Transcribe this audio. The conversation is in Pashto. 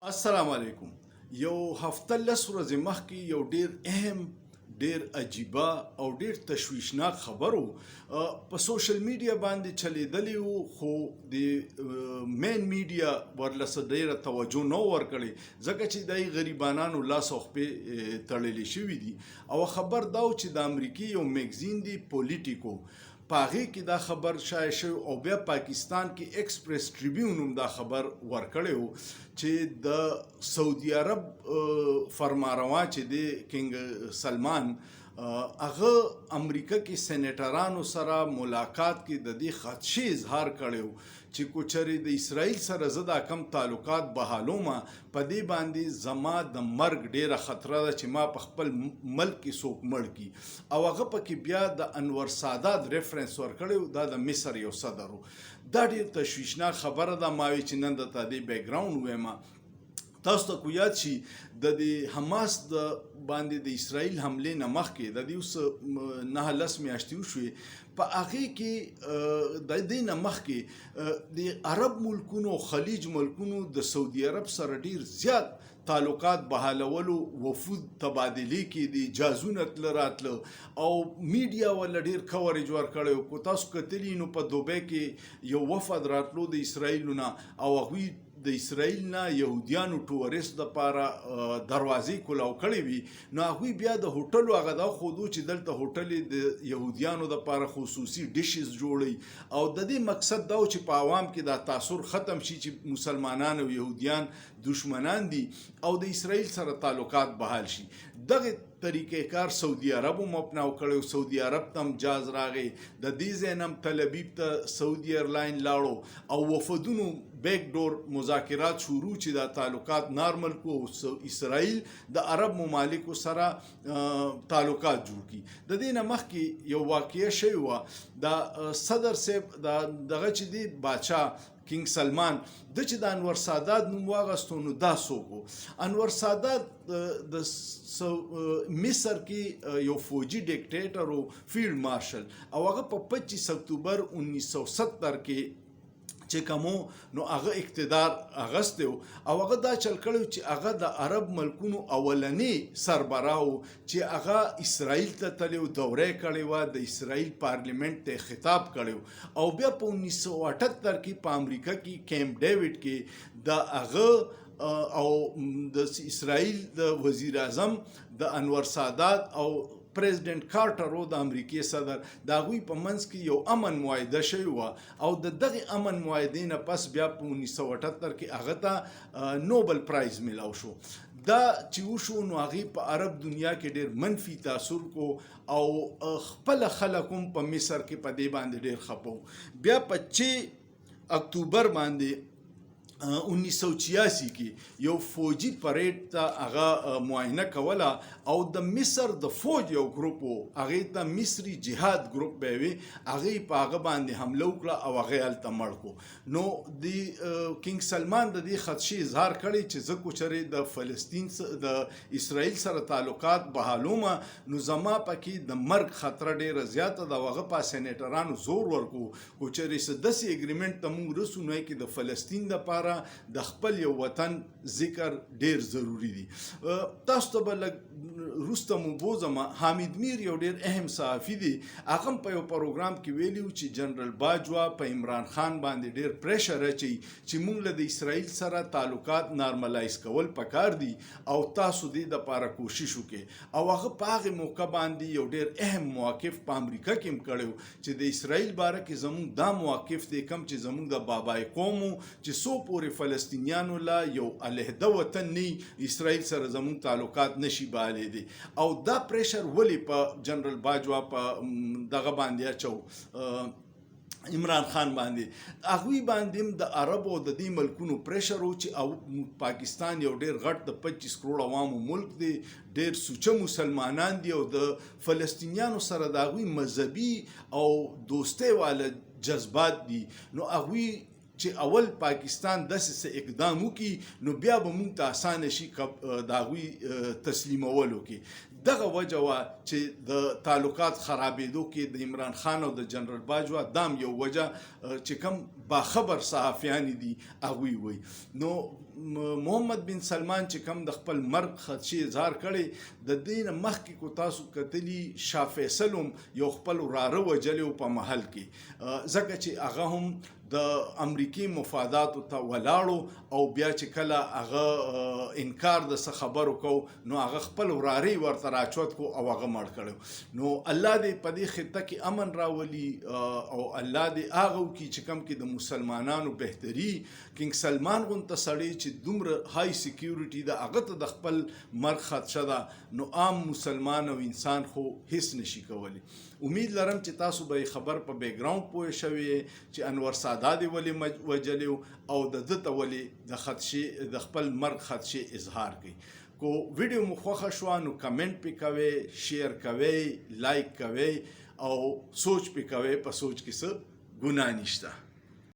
السلام علیکم. یو هفته لس ورځې مخکې یو ډیر اهم، ډیر عجیبه او ډیر تشویشناک خبرو په سوشل میډیا باندې چلیدلی وو، خو د مین میډیا ورلسه ډیره توجه نه ورکړې ځکه چې د غریبانانو لاس او خپې تړلې شوي دي. او خبر دا و چې د امریکې یو میګزین دی پولیټیکو، په هغې کې دا خبر شایع شوی او بیا پاکستان کې ایکسپریس ټریبیون هم دا خبر ورکړی و چې د سعودي عرب فرمانروا چې دی کنګ سلمان هغه امریکا کې سینیټرانو سره ملاقات کې د دې خدشې اظهار کړی و چې کو چېرې د اسرائیل سره زه دا کم تعلقات بحالومه، په دې باندې زما د مرګ ډیره خطره ده چې ما په خپل ملک کې څوک مړ کړي. او هغه پکې بیا د انور سادات ریفرنس ورکړی و، دا د مصر یو صدر و. دا ډیر تشویشناک خبره ده. ما وی چې نن درته دې بیک ګراوند ووایم. تاسو ته کو یاد شي د حماس د باندې د اسرائیل حملې نه مخکې د دې اوس 9-10 میاشتې وشوې، په هغې کې د دې نه مخکې د عرب ملکونو، خلیج ملکونو د سعودي عرب سره ډیر زیات تعلقات بحالولو وفود تبادلې کې د جازونه تله راتله او میډیا ولا ډیر کوریج ورکړی و. کو تاسو کتلی نو په دوبۍ کې یو وفد راتلو د اسرائیلو نه او هغوی د اسرائیل نه یهودیانو ټوریست دپاره دروازې کلاو کړې وي، نو هغوی بیا د هوټلو هغه دا ښودو چې دلته هوټل د یهودیانو دپاره خصوصي ډیشز جوړوي او د دې مقصد دا و چې په عوام کې دا تاثر ختم شي چې مسلمانان او یهودیان دشمنان دي او د اسرائیل سره تعلقات بحال شي. دغه طریقې کار سعودي عرب هم اپناو کړی. سعودي عرب ته هم جاز راغی، د دې ځای نه هم تل ابیب ته سعودي ایرلاین لاړو او وفدونو بیک ډور مذاکرات شروع چې دا تعلقات نارمل کو او اسرائیل د عرب ممالکو سره تعلقات جوړ کړي. د دې نه مخکې یو واقعه شوې وه، د صدر صاحب دغه چې دی بادشاه کنګ سلمان د چې د انور سادات نوم واغستو، نو دا څوک و؟ انور سادات د مصر کې یو فوجي ډیکټیټر و، فیلډ مارشل، او هغه په 25 اکتوبر 1970 کې چې کومو نو هغه اقتدار اغستی و او هغه دا چل کړی چې هغه د عرب ملکونو اولنی سربراه و چې هغه اسرائیل ته تللی و، دوره یې کړې وه، د اسرائیل پارلیمنت ته خطاب کړی و او بیا په 1978 کې په امریکا کې کیمپ ډیوډ کې د هغه او د اسرائیل د وزیر اعظم د انور سادات او پریزیډنټ کارټر و د امریکای صدر، د هغوی په منځ کې یو امن معاهده شوې وه او د دغې امن معاهدې نه پس بیا په 1978 کې هغه ته نوبل پرایز میلاو شو. دا چې وشو نو هغې په عرب دنیا کې ډېر منفي تاثر کو او خپله خلک هم په مصر کې په دې باندې ډېر خفه و. بیا په 6 اکتوبر باندې 1986 کې یو فوجي پریډ ته هغه معاینه کوله او د مصر د فوج یو ګروپ و، هغې ته مصري جهاد ګروپ به وي، هغې په هغه باندې حمله وکړه او هغه هلته مړ کو. نو د کنګ سلمان د دې خدشې اظهار کړی چې زه کو چېرې د فلسطین د اسرائیل سره تعلقات بحالومه نو زما پکې د مرګ خطره ډیره زیاته ده او هغه په سینیټرانو زور ورکو کو چېرې څه داسې اګریمنټ ته موږ رسو نو کې د فلسطین دپاره د خپل یو وطن ذکر ډیر ضروری دی. تاسو ته به لږ وروسته مو بوځم. حامد میر یو ډیر اهم صحافي دی، هغه په یو پروګرام کې ویلي و چې جنرال باجوا په عمران خان باندې ډیر پریشر اچوي چې موږ له د اسرائیل سره تعلقات نارملایز کول پکار دي او تاسو دې دپاره کوشش وکړئ. او هغه په هغې موقع باندې یو ډیر اهم موقف په امریکا کې هم کړی و چې د اسرائیل باره کې زموږ دا موقف دی کم چې زموږ د بابای قوم چې څو پورې فلسطینیانو لا یو علیحده وطن نه اسرائیل سره زمون تعلقات نشي بهالی دي. او دا پریشر ولی په جنرال باجوا په دغه باندې اچو عمران خان باندې، هغوی باندې هم د عربو او د دې ملکونو پریشر و چې او پاکستان یو ډیر غټ د 25 کروڑ عوامو ملک دی، ډیر سوچه مسلمانان دي او د فلسطینیانو سره د هغوی مذهبي او دوستۍ والا جذبات دي. نو هغوی چې اول پاکستان داسې اقدام وکړي نو بیا به موږ ته اسانه شي د هغوی تسلیمولو کې. دغه وجه وه چې د تعلقات خرابېدو کې د عمران خان او د جنرال باجوا دام یو وجه چې کوم باخبر صحافیان دي هغوی وایي. نو محمد بن سلمان چې کوم د خپل مرګ خدشي اظهار کړی د دین مخکې کو تاسو کتلی شاه فیصل هم یو خپل وراره وجلی په محل کې ځکه چې هغه هم د امریکای مفاداتو ته ولاړو او بیا چې کله هغه انکار د څه خبرو کو نو هغه خپل وراره ورته راچوت کو او هغه مړ کړو نو الله دې په دې خطه کې امن راولي او الله دې هغه کې چې کوم کې د مسلمانانو بهتري کینګ سلمان غونته سړی چې دومره های سکیورټي د هغه ته د خپل مرګ خدشه ده نو عام مسلمان او انسان خو هیڅ نشي کولی امید لرم چې تاسو به خبر په بیک گراوند پوه شوي چې انور سادات ولې وجلیو او د دته ولې د خدشي د خپل مرګ خدشي اظهار کوي کو ویډیو مو خوښه شو نو کمنټ پې کوئ شیر کوئ لایک کوئ او سوچ پې کوئ په سوچ کې څه ګناه نشته